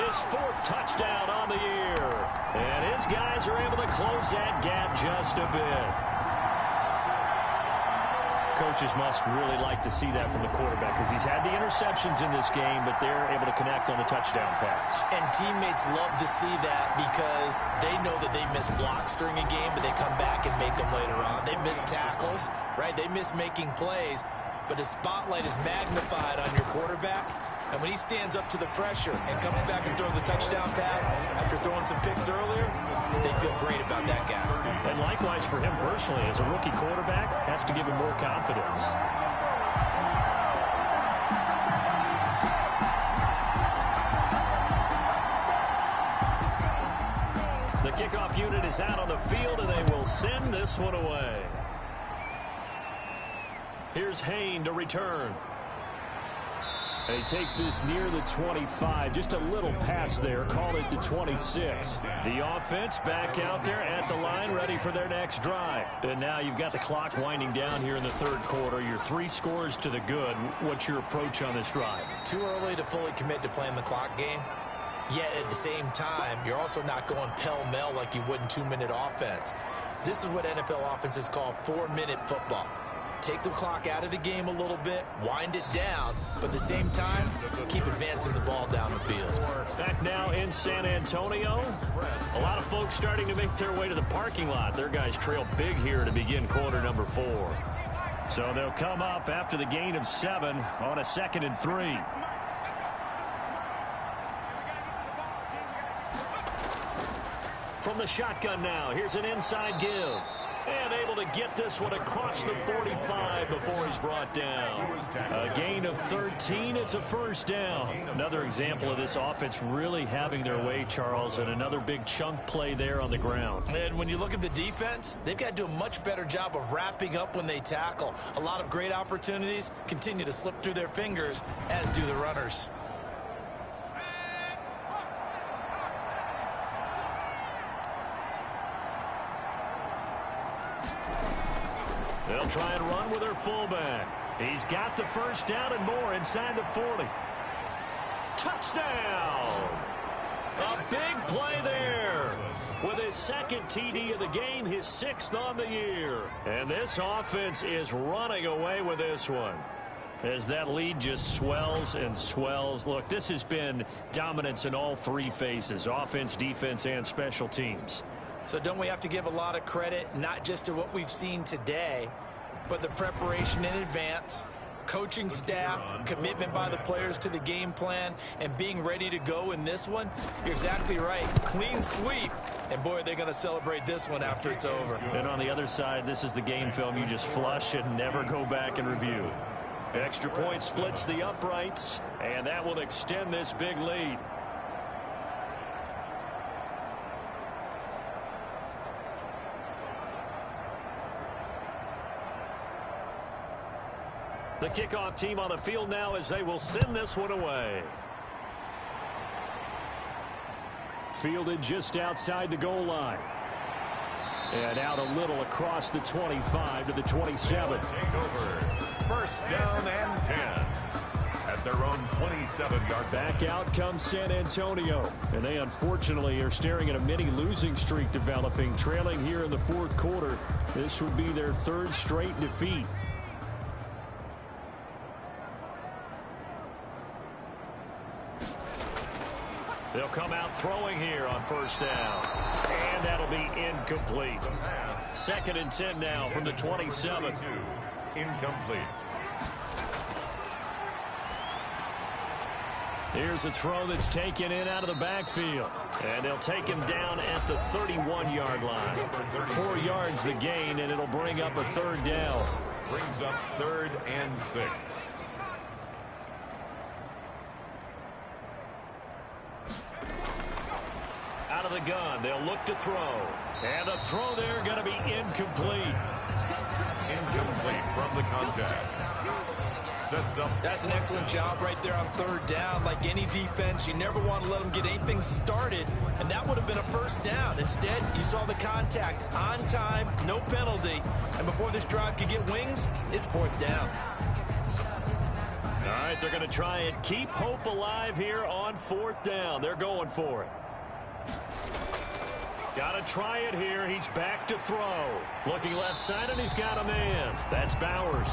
His 4th touchdown on the year. And his guys are able to close that gap just a bit. Coaches must really like to see that from the quarterback, because he's had the interceptions in this game, but they're able to connect on the touchdown pass. And teammates love to see that, because they know that they miss blocks during a game, but they come back and make them later on. They miss tackles, right? They miss making plays, but the spotlight is magnified on your quarterback. And when he stands up to the pressure and comes back and throws a touchdown pass after throwing some picks earlier, they feel great about that guy. And likewise for him personally, as a rookie quarterback, has to give him more confidence. The kickoff unit is out on the field, and they will send this one away. Here's Hain to return. And he takes this near the 25, just a little pass there, call it the 26. The offense back out there at the line, ready for their next drive. And now you've got the clock winding down here in the 3rd quarter. Your 3 scores to the good. What's your approach on this drive? Too early to fully commit to playing the clock game. Yet at the same time, you're also not going pell-mell like you would in 2-minute offense. This is what NFL offenses call 4-minute football. Take the clock out of the game a little bit, wind it down, but at the same time, keep advancing the ball down the field. Back now in San Antonio. A lot of folks starting to make their way to the parking lot. Their guys trail big here to begin quarter number 4. So they'll come up after the gain of 7 on a 2nd and 3. From the shotgun now, here's an inside give. And able to get this one across the 45 before he's brought down. A gain of 13. It's a first down. Another example of this offense really having their way, Charles, and another big chunk play there on the ground. And when you look at the defense, they've got to do a much better job of wrapping up when they tackle. A lot of great opportunities continue to slip through their fingers, as do the runners. They'll try and run with their fullback. He's got the first down and more inside the 40. Touchdown! A big play there. With his second TD of the game, his 6th on the year. And this offense is running away with this one, as that lead just swells and swells. Look, this has been dominance in all 3 phases: offense, defense, and special teams. So don't we have to give a lot of credit, not just to what we've seen today, but the preparation in advance, coaching staff, commitment by the players to the game plan, and being ready to go in this one? You're exactly right. Clean sweep. And, boy, they're going to celebrate this one after it's over. And on the other side, this is the game film you just flush and never go back and review. Extra point splits the uprights, and that will extend this big lead. The kickoff team on the field now as they will send this one away. Fielded just outside the goal line. And out a little across the 25 to the 27. Take over. First down and 10. At their own 27-yard. Back out comes San Antonio. And they unfortunately are staring at a mini losing streak developing, trailing here in the 4th quarter. This would be their 3rd straight defeat. They'll come out throwing here on first down. And that'll be incomplete. 2nd and 10 now from the 27. Incomplete. Here's a throw that's taken in out of the backfield. And they'll take him down at the 31-yard line. 4 yards the gain, and it'll bring up a 3rd down. Brings up 3rd and 6. Out of the gun, they'll look to throw. And the throw there going to be incomplete. Incomplete from the contact. Sets up. That's an excellent job right there on 3rd down. Like any defense, you never want to let them get anything started, and that would have been a first down. Instead, you saw the contact on time, no penalty, and before this drive could get wings, it's 4th down. All right, they're going to try and keep hope alive here on 4th down. They're going for it. Got to try it here. He's back to throw. Looking left side, and he's got a man. That's Bowers.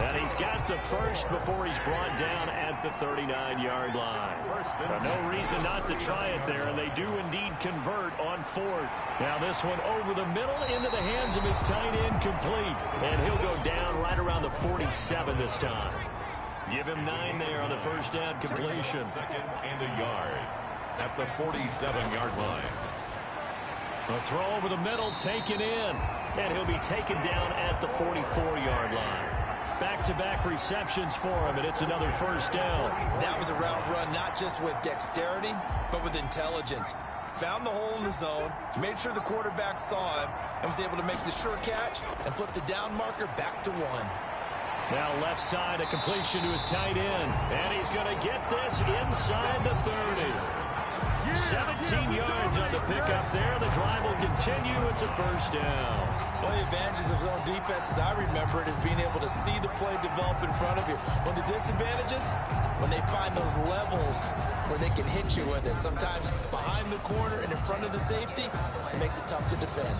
And he's got the first before he's brought down at the 39-yard line. No reason not to try it there, and they do indeed convert on 4th. Now this one over the middle into the hands of his tight end, complete. And he'll go down right around the 47 this time. Give him 9 there on the first down completion. 2nd and a yard at the 47-yard line. A throw over the middle, taken in. And he'll be taken down at the 44-yard line. Back-to-back receptions for him, and it's another first down. That was a route run not just with dexterity, but with intelligence. Found the hole in the zone, made sure the quarterback saw him, and was able to make the sure catch and flip the down marker back to 1. Now left side, a completion to his tight end. And he's going to get this inside the 30. 17 yards on the pickup there. The drive will continue. It's a first down. One of the advantages of zone defense, as I remember it, is being able to see the play develop in front of you. One of the disadvantages, when they find those levels where they can hit you with it. Sometimes behind the corner and in front of the safety, it makes it tough to defend.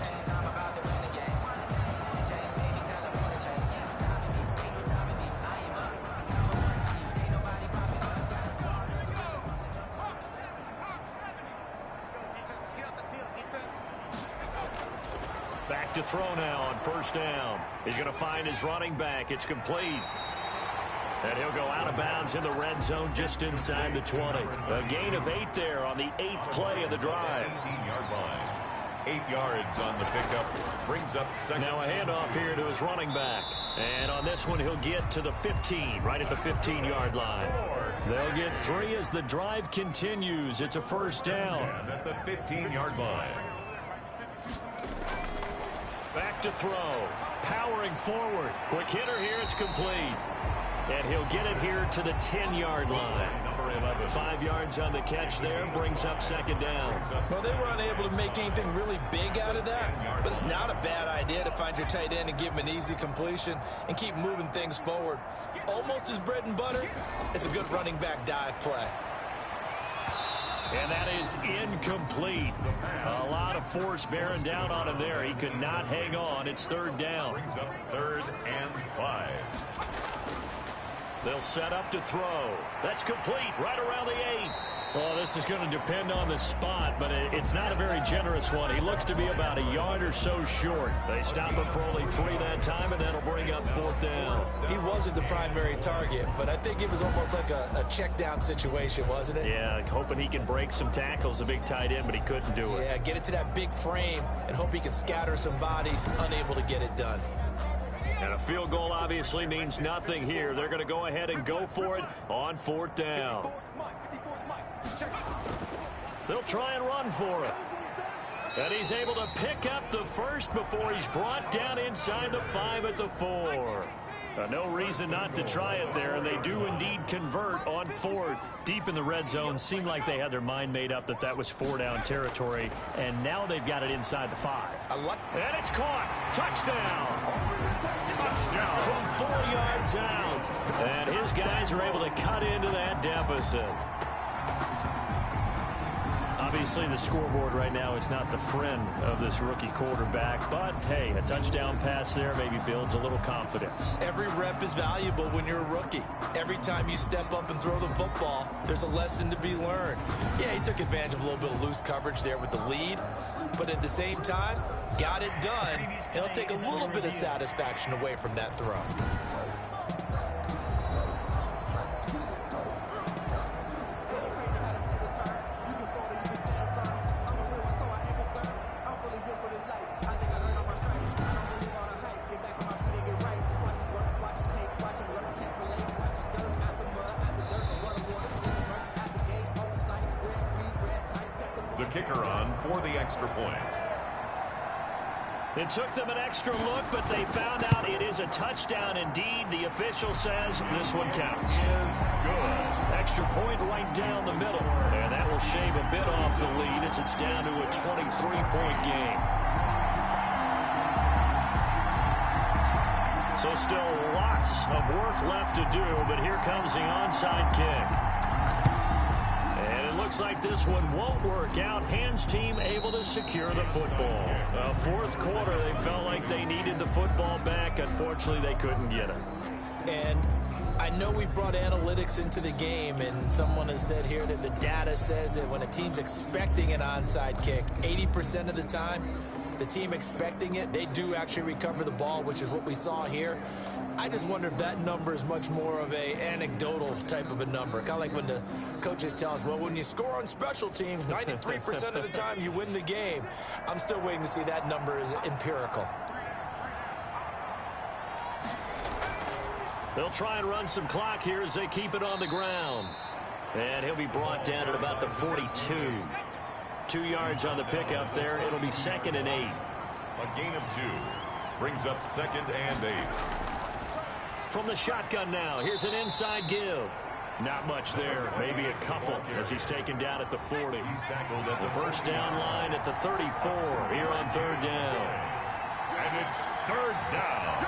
Back to throw now on first down. He's going to find his running back. It's complete. And he'll go out of bounds in the red zone just inside the 20. A gain of 8 there on the 8th play of the drive. 18-yard line. 8 yards on the pickup. Brings up 2nd. Now a handoff here to his running back. And on this one, he'll get to the 15, right at the 15-yard line. They'll get 3 as the drive continues. It's a first down. At the 15-yard line. Back to throw. Powering forward. Quick hitter here. It's complete. And he'll get it here to the 10-yard line. 5 yards on the catch there, brings up second down. Well, they were unable to make anything really big out of that, but it's not a bad idea to find your tight end and give him an easy completion and keep moving things forward. Almost his bread and butter. It's a good running back dive play. And that is incomplete. A lot of force bearing down on him there. He could not hang on. It's third down. Brings up 3rd and 5. They'll set up to throw. That's complete right around the 8. Well, this is going to depend on the spot, but it's not a very generous one. He looks to be about a yard or so short. They stop him for only 3 that time, and that'll bring up 4th down. He wasn't the primary target, but I think it was almost like a check down situation, wasn't it? Yeah, hoping he can break some tackles, a big tight end, but he couldn't do it. Yeah, get it to that big frame and hope he can scatter some bodies, unable to get it done. And a field goal obviously means nothing here. They're going to go ahead and go for it on 4th down. They'll try and run for it. And he's able to pick up the first before he's brought down inside the 5 at the 4. No reason not to try it there, and they do indeed convert on 4th. Deep in the red zone, seemed like they had their mind made up that was 4-down territory, and now they've got it inside the 5. And it's caught. Touchdown. From 4 yards out. And his guys are able to cut into that deficit. Obviously, the scoreboard right now is not the friend of this rookie quarterback, but, hey, a touchdown pass there maybe builds a little confidence. Every rep is valuable when you're a rookie. Every time you step up and throw the football, there's a lesson to be learned. Yeah, he took advantage of a little bit of loose coverage there with the lead, but at the same time, got it done. It'll take a little bit of satisfaction away from that throw. The kicker on for the extra point. It took them an extra look, but they found out it is a touchdown indeed. The official says this one counts. Is good. Extra point right down the middle. And that will shave a bit off the lead as it's down to a 23-point game. So still lots of work left to do, but here comes the onside kick. Looks like this one won't work out. Hands team able to secure the football. Fourth quarter, they felt like they needed the football back. Unfortunately, they couldn't get it. And I know we brought analytics into the game, and someone has said here that the data says that when a team's expecting an onside kick, 80% of the time, the team expecting it, they do actually recover the ball, which is what we saw here. I just wonder if that number is much more of a anecdotal type of a number. Kind of like when the coaches tell us, well, when you score on special teams, 93% of the time you win the game. I'm still waiting to see that number is empirical. They'll try and run some clock here as they keep it on the ground. And he'll be brought down at about the 42. 2 yards on the pickup there. It'll be 2nd and 8. A gain of 2. Brings up 2nd and 8. From the shotgun now, here's an inside give. Not much there, maybe a couple as he's taken down at the 40. He's tackled at the first down line at the 34 here on 3rd down. And it's 3rd down.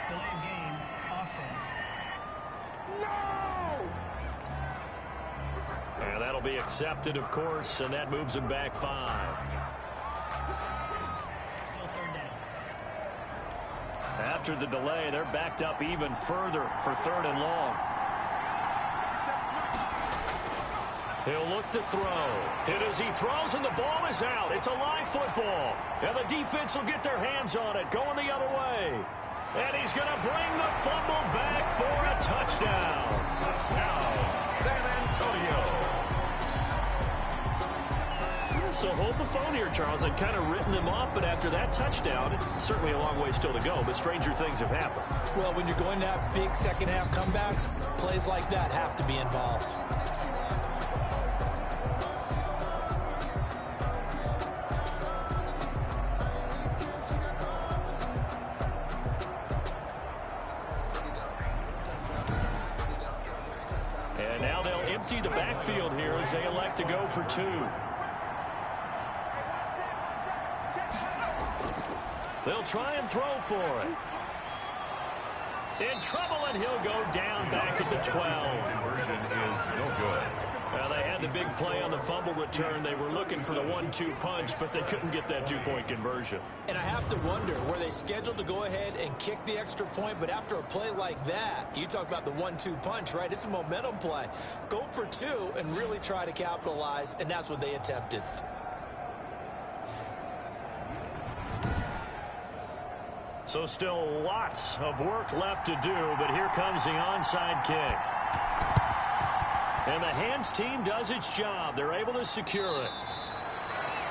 Delayed game, offense. And that'll be accepted, of course, and that moves him back 5. Still 3rd down. After the delay, they're backed up even further for 3rd and long. He'll look to throw. And as he throws and the ball is out, it's a live football. And the defense will get their hands on it, going the other way. And he's going to bring the fumble back for a touchdown. Touchdown, San Antonio. So hold the phone here, Charles. I'd kind of written them off, but after that touchdown, it's certainly a long way still to go, but stranger things have happened. Well, when you're going to have big second-half comebacks, plays like that have to be involved. And now they'll empty the backfield here as they elect to go for 2. They'll try and throw for it. In trouble, and he'll go down back at the 12. Conversion is no good. Well, they had the big play on the fumble return. They were looking for the 1-2 punch, but they couldn't get that 2-point conversion. And I have to wonder, were they scheduled to go ahead and kick the extra point? But after a play like that, you talk about the 1-2 punch, right? It's a momentum play. Go for 2 and really try to capitalize, and that's what they attempted. So still lots of work left to do, but here comes the onside kick. And the hands team does its job. They're able to secure it.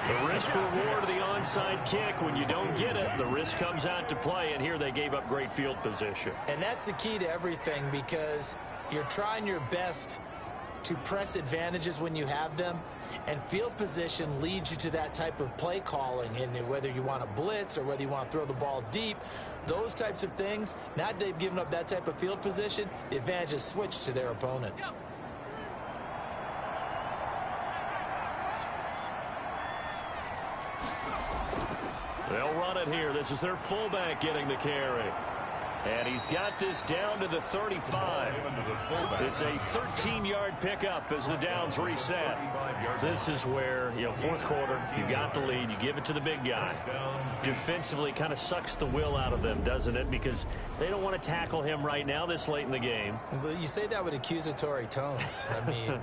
The risk reward of the onside kick, when you don't get it, the risk comes out to play, and here they gave up great field position. And that's the key to everything, because you're trying your best to press advantages when you have them, and field position leads you to that type of play calling. And whether you want to blitz or whether you want to throw the ball deep, those types of things, now that they've given up that type of field position, the advantage is switched to their opponent. They'll run it here. This is their fullback getting the carry. And he's got this down to the 35. It's a 13-yard pickup as the downs reset. This is where, fourth quarter, you got the lead, you give it to the big guy. Defensively kind of sucks the will out of them, doesn't it? Because they don't want to tackle him right now this late in the game. But you say that with accusatory tones. I mean,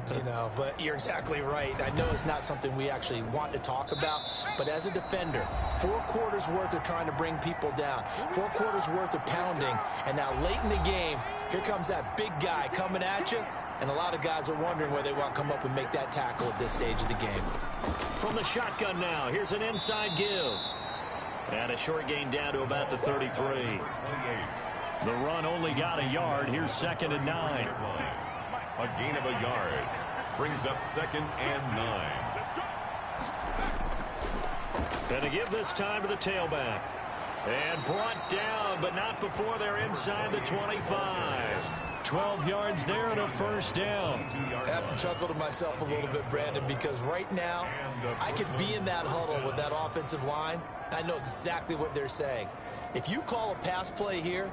but you're exactly right. I know it's not something we actually want to talk about, but as a defender, 4 quarters worth of trying to bring people down, 4 quarters worth of pounding. And now late in the game, here comes that big guy coming at you. And a lot of guys are wondering where they want to come up and make that tackle at this stage of the game. From the shotgun now, here's an inside give. And a short gain down to about the 33. The run only got a yard. Here's 2nd and 9. A gain of a yard. Brings up 2nd and 9. And to give this time to the tailback. And brought down, but not before they're inside the 25. 12 yards there and a first down. I have to chuckle to myself a little bit, Brandon, because right now I could be in that huddle with that offensive line. I know exactly what they're saying. If you call a pass play here,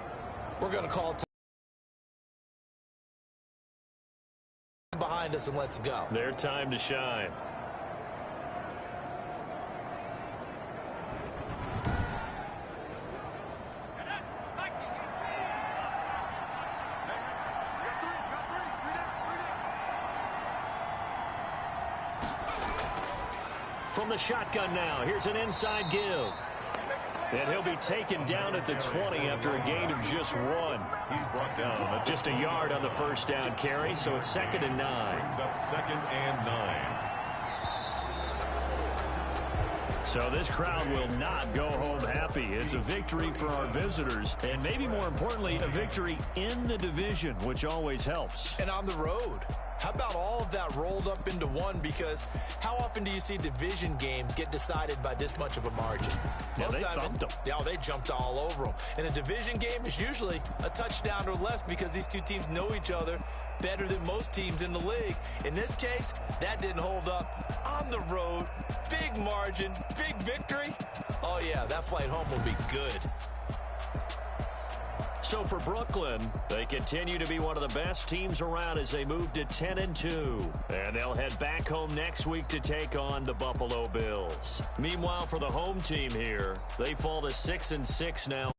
we're going to call time behind us and let's go. Their time to shine. From the shotgun now, here's an inside give. And he'll be taken down at the 20 after a gain of just 1. He's brought down Just a yard on the first down carry, so it's 2nd and 9. Brings up 2nd and 9. So this crowd will not go home happy. It's a victory for our visitors, and maybe more importantly, a victory in the division, which always helps. And on the road. How about all of that rolled up into one? Because how often do you see division games get decided by this much of a margin? Yeah, they thumped them. Yeah, they jumped all over them. And a division game is usually a touchdown or less because these two teams know each other better than most teams in the league. In this case, that didn't hold up. On the road, big margin, big victory. Oh, yeah, that flight home will be good. So for Brooklyn, they continue to be one of the best teams around as they move to 10-2. And they'll head back home next week to take on the Buffalo Bills. Meanwhile, for the home team here, they fall to 6-6 now